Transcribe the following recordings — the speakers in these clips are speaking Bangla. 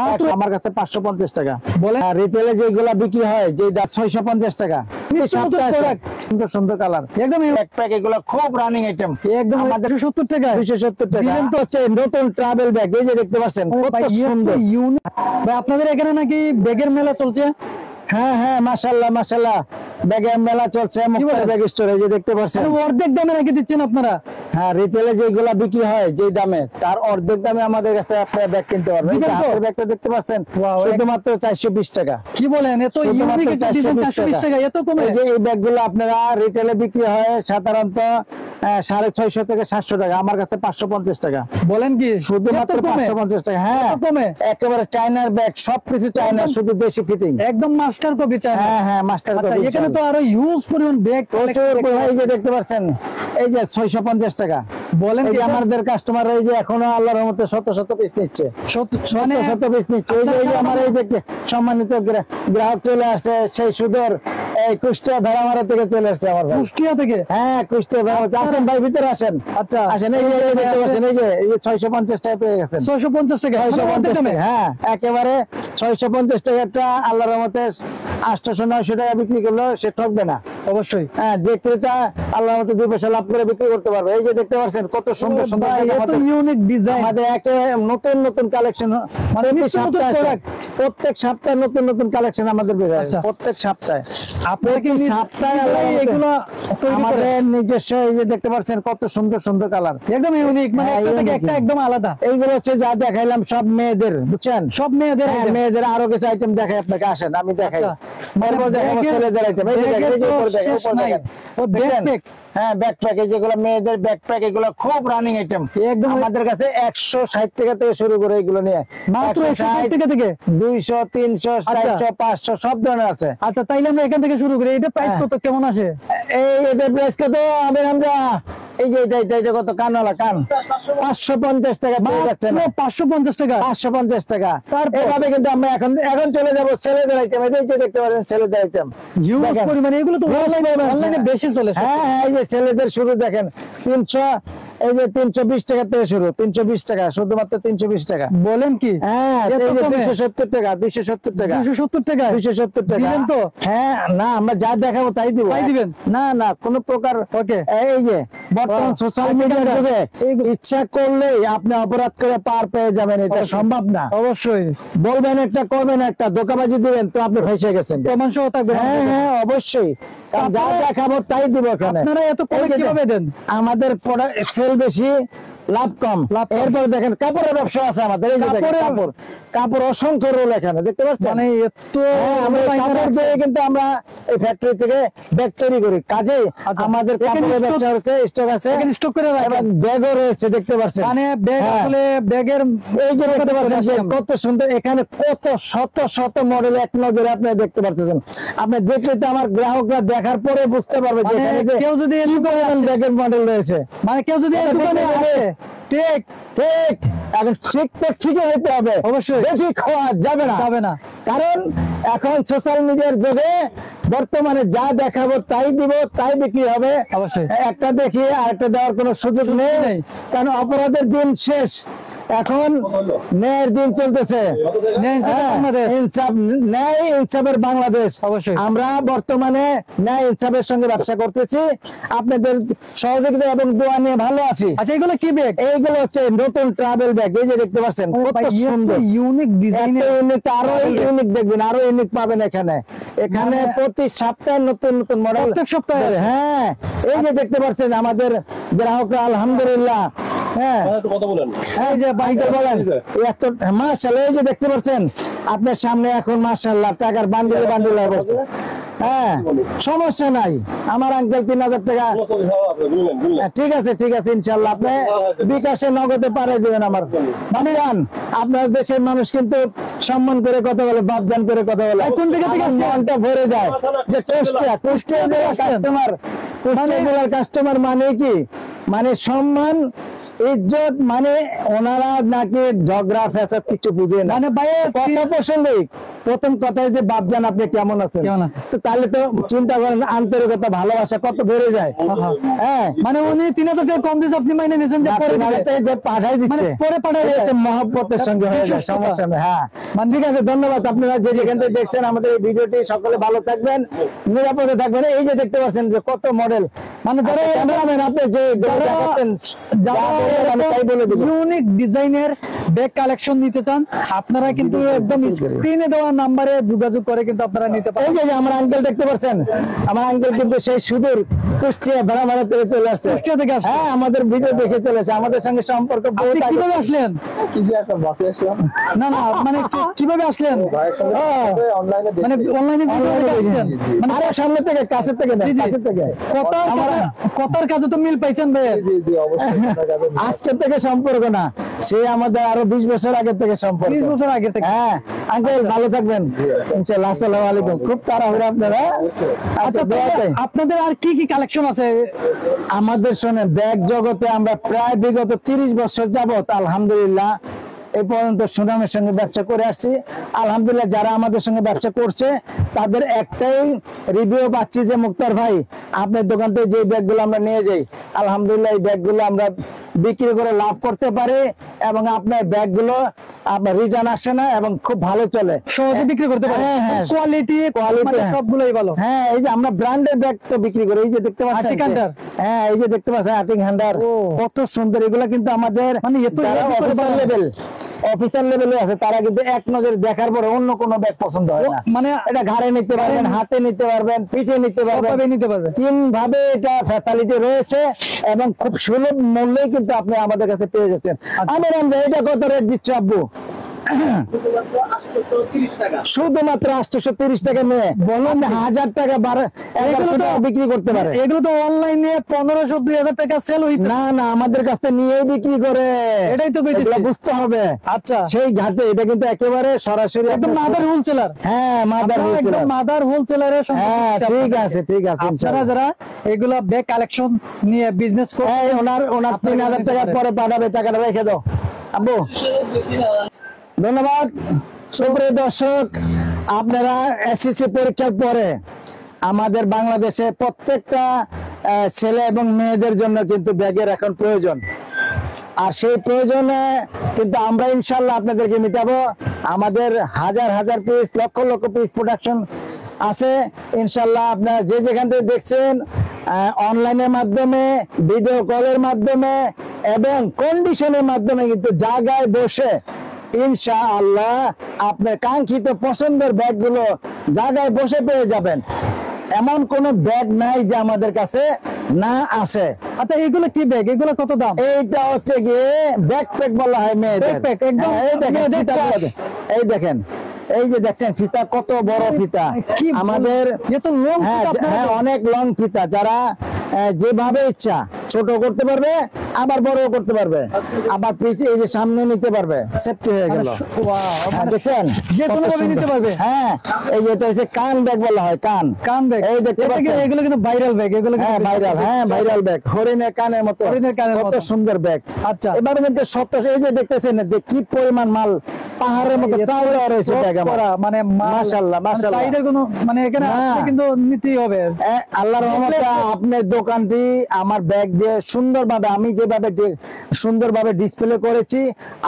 মাত্র আমার কাছে 550 টাকা বলে। রিটেলে যেগুলা বিক্রি হয় যে 650 টাকা। সুন্দর সুন্দর কালার একদম ব্যাকপ্যাক, এগুলো খুব রানিং আইটেম একদম। আমাদের 270 টাকা 270 টাকা দিবেন তো। হচ্ছে নতুন ট্রাভেল ব্যাগ, এই যে দেখতে পাচ্ছেন কত সুন্দর ইউনিক। ভাই আপনাদের এখানে নাকি ব্যাগের মেলা চলছে? হ্যাঁ হ্যাঁ, মাশাআল্লাহ মাশাআল্লাহ, ব্যাগের মেলা চলছে মুক্তার ব্যাগ স্টোরে, যে দেখতে পাচ্ছেন অর্ধেক দামে নাকি দিচ্ছেন আপনারা? হ্যাঁ, রিটেলে যেগুলা বিক্রি হয় যে দামে তার অর্ধেক দামে আমাদের কাছে আপনারা ব্যাগ কিনতে পারবেন। এই হাতের ব্যাগটা দেখতে পাচ্ছেন শুধুমাত্র 420 টাকা। কি বলেন, এত ইউনিক একটা ডিজাইন 420 টাকা, এত কমে? এই যে এই ব্যাগগুলো আপনারা রিটেলে বিক্রি হয় সাধারণত 650 থেকে 700 টাকা, আমার কাছে 550 টাকা। বলেন কি, শুধুমাত্র 550 টাকা? হ্যাঁ কমে, একেবারে চায়নার ব্যাগ, সবকিছু চায়না, শুধু দেশি ফিটিং, একদম মাস্টার কপি চায়না। হ্যাঁ হ্যাঁ, মাস্টার কপি। এখানে তো আরো হিউজ পরিমাণ ব্যাগ, প্রচুর। এই যে দেখতে পাচ্ছেন এই যে 650 টাকা। বলেন কি, আমাদের কাস্টমার এই যে এখনো আল্লাহর রহমতে শত শত পিস নিচ্ছে, শত পিস নিচ্ছে। এই যে আমার এই যে সম্মানিত গ্রাহক চলে আসছে সেই সুদর এই কুষ্টিয়া ভেড়ামারা থেকে চলে আসছে আমার ভাই। কুষ্টিয়া থেকে? হ্যাঁ, কুষ্টিয়া ভেড়ামারা। আসেন ভাই, ভিতরে আসেন। আচ্ছা আসেন। এই যে দেখতে পাচ্ছেন এই যে 650 টাকা পেয়ে গেছেন। 650 টাকা? 650 টাকা। হ্যাঁ, একেবারে 650 টাকাটা আল্লাহর রহমতে 800-900 টাকা বিক্রি করলো সে ঠকবে না অবশ্যই। হ্যাঁ, যে ক্রেতা আল্লাহর রহমতে 2 পয়সা লাভ করে বিক্রি করতে পারবে। এই যে দেখতে পাচ্ছেন কত সুন্দর সুন্দর ইউনিক ডিজাইন, আমাদের একটা নতুন নতুন কালেকশন, মানে প্রত্যেক সপ্তাহে নতুন নতুন কালেকশন আমাদের বের হয় প্রত্যেক সপ্তাহে। আপনারা কি সপ্তাহে এগুলো আমাদের নিজস্ব, এই যে দেখতে পাচ্ছেন কত সুন্দর সুন্দর কালার, একদম ইউনিক, মানে একটা থেকে একটা একদম আলাদা। এইগুলো হচ্ছে যা দেখাইলাম সব মেয়েদের, বুঝছেন, সব মেয়েদের। মেয়েদের আরো কিছু আইটেম দেখাই আপনাকে, আসেন আমি দেখাই। এরপর দেখাবো ছেলেদের আইটেম। এই যে দেখেন, এই যে উপরে দেখেন, উপরে দেখেন ও ব্যাকপ্যাক। হ্যাঁ, ব্যাকপ্যাক, এগুলো মেয়েদের ব্যাকপ্যাক, এগুলো খুব রানিং আইটেম একদম। আমাদের কাছে 160 টাকা থেকে শুরু করে এগুলো নিয়ে, মাত্র 160 টাকা থেকে 200, 300, 400, 500 সব ধরনের আছে। আচ্ছা, তাইলে আমরা এখান থেকে শুরু করি। এটা প্রাইস কত, কেমন আসে? এটা প্রাইস কত হবে আমরা? এই যে এটা কত, কানওয়ালা কান 550 টাকা পেয়ে যাচ্ছেন। 550 টাকা? 550 টাকা। এভাবে কিন্তু আমরা এখন চলে যাবো ছেলেদের আইটেম। এই যে দেখতে পারেন ছেলেদের আইটেম হিউজ পরিমাণে, এগুলো তো অনলাইনে বেশি চলে। হ্যাঁ হ্যাঁ, এই যে ছেলেদের শুরু দেখেন 300, এই যে 320 টাকা থেকে শুরু, 320 টাকা, শুধুমাত্র 320 টাকা। বলেন কি? হ্যাঁ, এই যে 270 টাকা, 270 টাকা, 270 টাকা, 270 টাকা দিবেন তো? হ্যাঁ, না আমরা যা দেখাবো তাই দিব, তাই দিবেন? না না, কোন প্রকার। ওকে, এই যে বর্তমান সোশ্যাল মিডিয়ার যুগে ইচ্ছা করলেই আপনি অপরাধ করে পার পেয়ে যাবেন, এটা সম্ভব না। অবশ্যই বলবেন একটা, করবেন একটা, ধোঁকাবাজি দিবেন তো আপনি ফেঁসে গেছেন, প্রমাণ সহ থাকবে। হ্যাঁ হ্যাঁ, অবশ্যই, যা দেখাবো তাই দিব। আপনারা এত কমে কিভাবে দেন? আমাদের সেল বেশি, লাভ কম। এরপর দেখেন কাপড়ের ব্যবসা আছে আমাদের। এই যে দেখেন কাপড় অসংখ্য রোল এখানে দেখতে পাচ্ছেন, মানে এত আমরা কাপড় দিয়ে কিন্তু আমরা এই ফ্যাক্টরি থেকে ব্যাগ তৈরি করি। কাজে আমাদের কাপড়ের ব্যবসা হচ্ছে, স্টক আছে, এখানে স্টক করে রাখেন, এবং ব্যাগও রয়েছে দেখতে পাচ্ছেন। মানে ব্যাগ আসলে ব্যাগের এই যে দেখতে পাচ্ছেন যে কত সুন্দর, এখানে কত শত শত মডেল এক নজরে আপনি দেখতে পাচ্ছেন। আপনি দেখলে তো আমার গ্রাহকরা দেখার পরে বুঝতে পারবে যে এখানে কেউ যদি ব্যাগের মডেল রয়েছে, মানে কেউ যদি দোকানে আসে ঠিক ঠিক এখন ঠিকই হইতে হবে, অবশ্যই ঠিক হওয়া যাবে না। কারণ এখন সোশ্যাল মিডিয়ার যুগে বর্তমানে যা দেখাবো তাই দিব, তাই বিক্রি হবে। অবশ্যই একটা দেখিয়ে আরেকটা দেওয়ার কোনো সুযোগ নেই, কারণ অপরাধের দিন শেষ, এখন ন্যায়ের দিন চলতেছে। ন্যায় ইনসাফের বাংলাদেশ। অবশ্যই আমরা বর্তমানে ন্যায় ইনসাফের সঙ্গে ব্যবসা করতেছি, আপনাদের সহযোগিতা এবং দোয়া নিয়ে ভালো আছি। আচ্ছা, এগুলো কি ব্যাগ? এইগুলো হচ্ছে নতুন ট্রাভেল ব্যাগ। এই যে দেখতে পাচ্ছেন কত সুন্দর ইউনিক ডিজাইন, ইউনিক, আরো ইউনিক দেখবেন, আরো ইউনিক পাবেন এখানে। এখানে প্রতি সপ্তাহে নতুন নতুন মডেল, প্রত্যেক সপ্তাহে। হ্যাঁ, এই যে দেখতে পাচ্ছেন আমাদের গ্রাহকরা আলহামদুলিল্লাহ। হ্যাঁ, কথা বলেন, এই যে বাইকে বলেন এত মাশাআল্লাহ। এই যে দেখতে পাচ্ছেন আপনার সামনে এখন মাশাআল্লাহ টাকার বান্ডিল বান্ডিল হয়ে গেছে। হ্যাঁ, সমস্যা নাই, আমার আঙ্কেল 3000 টাকা। ঠিক আছে ঠিক আছে, ইনশাল্লাহ আপনি বিকাশে নগদে পাঠিয়ে দিবেন আমার। মানে জান, আপনার দেশের মানুষ কিন্তু সম্মান করে কথা বলে, বাপজান করে কথা বলে, কোন জায়গা থেকে মনটা ভরে যায় যে কুষ্টিয়া জেলার কাস্টমার, কুষ্টিয়া জেলার কাস্টমার মানে কি, মানে সম্মান, ইজ্জত, মানে ওনারা নাকি ঝগড়া ফ্যাসাদ কিছু বুঝে না, মানে কথা প্রসঙ্গে প্রথম কথাই যে বাপজান আপনি কেমন আছেন, তো তাহলে তো চিন্তা করেন আন্তরিকতা ভালোবাসা কত বেড়ে যায়। হ্যাঁ মানে উনি 3000 টাকা কম দিয়েছে, আপনি মাইনে নিয়েছেন যে পরে যে পাঠাই দিচ্ছে, পরে পাঠাই দিচ্ছে মহব্বতের সঙ্গে হয়ে যায়, সমস্যা নেই। হ্যাঁ ঠিক আছে, ধন্যবাদ। আপনারা যে যেখান থেকে দেখছেন আমাদের এই ভিডিওটি, সকলে ভালো থাকবেন, নিরাপদে থাকবেন। এই যে দেখতে পাচ্ছেন যে কত মডেল, মানে যারা ক্যামেরাম্যান আপনি যে দেখাচ্ছেন ইউনিক ডিজাইনের ব্যাগ কালেকশন নিতে চান, আপনারা কিন্তু একদম স্ক্রিনে দেওয়া নাম্বারে যোগাযোগ করে কিন্তু আপনারা নিতে পারেন। এই যে আমার আঙ্কেল দেখতে পাচ্ছেন, আমার আঙ্কেল কিন্তু সেই সুদূর কুষ্টিয়া ভাড়া থেকে চলে আসছে, কুষ্টিয়া থেকে। হ্যাঁ আমাদের ভিডিও দেখে চলে আসছে, আমাদের সঙ্গে সম্পর্ক। কিভাবে আসলেন? না না মানে কিভাবে আসলেন? মানে অনলাইনে মানে আরে সামনে থেকে, কাছের থেকে না, কাছের থেকে। কথার কাছে তো মিল পাইছেন ভাই? আজকে থেকে সম্পর্ক না, সে আমাদের আরো 20 বছর আগে থেকে সম্পর্ক, 20 বছর আগে থেকে। হ্যাঁ আঙ্কেল ভালো থাকবেন ইনশাআল্লাহ। আসসালামু আলাইকুম। খুব তাড়াহুড়া আপনারা। আচ্ছা আপনাদের আর কি কি কালেকশন আছে? আমাদের শুনে ব্যাগ জগতে আমরা প্রায় বিগত 30 বছর যাবত আলহামদুলিল্লাহ এই পর্যন্ত সুনামের সঙ্গে ব্যবসা করে আসছি। আলহামদুলিল্লাহ যারা আমাদের সঙ্গে ব্যবসা করছে তাদের একটাই রিভিউ পাচ্ছি যে মুক্তার ভাই আপনার দোকান থেকে যে ব্যাগগুলো আমরা নিয়ে যাই, আলহামদুলিল্লাহ এই ব্যাগগুলো আমরা বিক্রি করে লাভ করতে পারে এবং আপনার ব্যাগগুলো আপনার রিটার্ন আসে না এবং খুব ভালো চলে, সহজে বিক্রি করতে পারে। হ্যাঁ কোয়ালিটি সবগুলোই ভালো। হ্যাঁ এই যে আমরা ব্র্যান্ডের ব্যাগ তো বিক্রি করি, এই যে দেখতে পাচ্ছেন, হ্যাঁ এই যে দেখতে পাচ্ছেন আর্টিং হ্যান্ডার, কত সুন্দর। এগুলো কিন্তু আমাদের মানে অফিসার লেভেল, অফিসার লেভেলে আছে, তারা কিন্তু এক নজর দেখার পরে অন্য কোনো ব্যাগ পছন্দ হয় না। মানে এটা ঘাড়ে নিতে পারবেন, হাতে নিতে পারবেন, পিঠে নিতে পারবেন, তিন ভাবে এটা ফ্যাসিলিটি রয়েছে এবং খুব সুলভ মূল্যে কিন্তু আপনি আমাদের কাছে পেয়ে যাচ্ছেন। আমার আমরা এটা কত রেট দিচ্ছি আব্বু? শুধুমাত্র 830 টাকা নিয়ে বলুন 1000 টাকা 1100 টাকা বিক্রি করতে পারে। এগুলো তো অনলাইনে 1500 2000 টাকা সেল হইতো না। না আমাদের কাছে নিয়ে বিক্রি করে, এটাই তো বুঝতে হবে। আচ্ছা সেই ঘাটে এটা কিন্তু একেবারে সরাসরি একদম মাদার হোলসেলার। হ্যাঁ মাদার হোলসেলার, একদম মাদার হোলসেলারের সঙ্গে। হ্যাঁ ঠিক আছে ঠিক আছে। আপনারা যারা এগুলা ব্যাগ কালেকশন নিয়ে বিজনেস করে, ওনার 3000 টাকা পরে পাঠাবে, টাকাটা রেখে দাও আব্বু। ধন্যবাদ। সুপ্রিয় দর্শক, আপনারা এসএসসি পরীক্ষার পরে আমাদের বাংলাদেশে প্রত্যেকটা ছেলে এবং মেয়েদের জন্য কিন্তু ব্যাগের এখন প্রয়োজন, আর সেই প্রয়োজনে কিন্তু আমরা ইনশাল্লাহ আপনাদেরকে মিটাবো। আমাদের হাজার হাজার piece, lakh lakh piece production আছে ইনশাল্লাহ। আপনারা যে যেখান থেকে দেখছেন অনলাইনের মাধ্যমে, ভিডিও কলের মাধ্যমে এবং কন্ডিশনের মাধ্যমে কিন্তু জায়গায় বসে ইনশাআল্লাহ আপনার কাঙ্ক্ষিত পছন্দের ব্যাগগুলো জায়গায় বসে পেয়ে যাবেন। এমন কোন ব্যাগ নাই যে আমাদের কাছে না আছে। আচ্ছা এগুলো কি ব্যাগ? এগুলো কত দাম? এইটা হচ্ছে গিয়ে ব্যাকপ্যাক বলা হয় মেয়েদের। এই দেখেন, এই যে দেখছেন ফিতা কত বড় ফিতা আমাদের, হ্যাঁ অনেক লং ফিতা। যারা যেভাবে ইচ্ছা ছোট করতে পারবে, আবার বড় করতে পারবে, আবার এই যে সামনে নিতে পারবে, সেফটি হয়ে গেল। দেখছেন যে কোনো ভাবে নিতে পারবে। হ্যাঁ এই যে এটা হচ্ছে কান ব্যাগ বলা হয়, কান ব্যাগ। এই দেখতে পাচ্ছেন এগুলো কিন্তু ভাইরাল ব্যাগ, এগুলো হ্যাঁ ভাইরাল, হ্যাঁ ভাইরাল ব্যাগ, হরিণের কানের মতো, কত সুন্দর ব্যাগ। আচ্ছা এবারে কিন্তু সত্য, এই যে দেখতেছেন যে কি পরিমাণ মাল পাহাড়ের মতো টাওলা রয়েছে ব্যাগ আমার, মানে মাশাআল্লাহ মাশাআল্লাহ। চাহিদার কোনো মানে এখানে কিন্তু নিতেই হবে। আল্লাহর রহমতে আপনার দোকানটি আমার ব্যাগ দিয়ে সুন্দরভাবে, আমি যেভাবে সুন্দরভাবে ডিসপ্লে করেছি,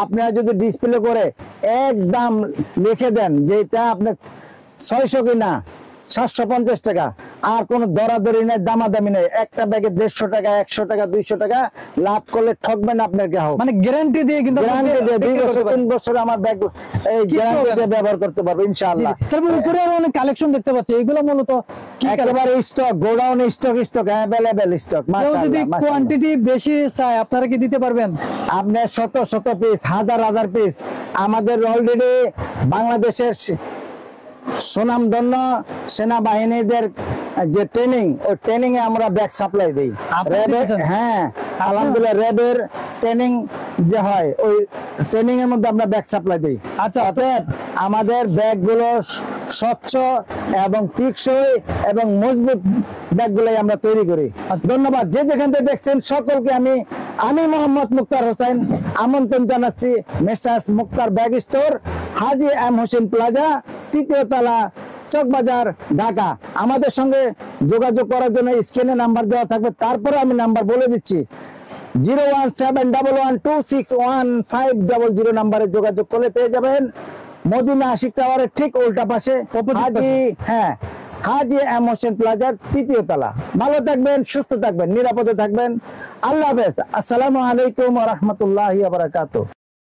আপনারা যদি ডিসপ্লে করে একদম লিখে দেন যে এটা আপনার 600 কিনা 750 টাকা, আর কোন দরাদরি নেই, দামাদামি নেই। একটা ব্যাগে 150 টাকা, 100 টাকা, 200 টাকা লাভ করলে ঠকবেন আপনার গ্রাহক। মানে গ্যারান্টি দিয়ে, কিন্তু গ্যারান্টি দিয়ে 2 বছর 3 বছর আমার ব্যাগ এই গ্যারান্টি দিয়ে ব্যবহার করতে পারবে ইনশাআল্লাহ। তারপর উপরে আরো অনেক কালেকশন দেখতে পাচ্ছি, এগুলো মূলত একেবারে stock, godown stock available stock. মাশাআল্লাহ যদি কোয়ান্টিটি বেশি চাই আপনারা কি দিতে পারবেন? আপনার শত পিস, হাজার পিস আমাদের অলরেডি বাংলাদেশের সুনামধন্য সেনাবাহিনীদের যে ট্রেনিং, ওই ট্রেনিং এ আমরা ব্যাগ সাপ্লাই দিই। হ্যাঁ আলহামদুলিল্লাহ র্যাবের ট্রেনিং যে হয়, ওই ট্রেনিং এর মধ্যে আমরা ব্যাগ সাপ্লাই দিই। আচ্ছা অতএব আমাদের ব্যাগগুলো স্বচ্ছ এবং টিকসই এবং মজবুত ব্যাগগুলোই আমরা তৈরি করি। ধন্যবাদ। যে যেখান থেকে দেখছেন সকলকে আমি মোহাম্মদ মুক্তার হোসেন আমন্ত্রণ জানাচ্ছি মেসার্স মুক্তার ব্যাগ স্টোর, হাজী এম হোসেন প্লাজা, তৃতীয় তলা, চকবাজার, ঢাকা। আমাদের সঙ্গে যোগাযোগ করার জন্য স্ক্রিনে নাম্বার দেওয়া থাকবে, তারপরে আমি নাম্বার বলে দিচ্ছি। 01711261500 নাম্বারে যোগাযোগ করলে পেয়ে যাবেন। মদিনা আশিক টাওয়ারের ঠিক উল্টা পাশে হাজী এম হোসেন প্লাজার তৃতীয় তলা। ভালো থাকবেন, সুস্থ থাকবেন, নিরাপদে থাকবেন। আল্লাহ হাফেজ। আসসালামু আলাইকুম ওয়া রাহমাতুল্লাহি ওয়া বারাকাতুহু।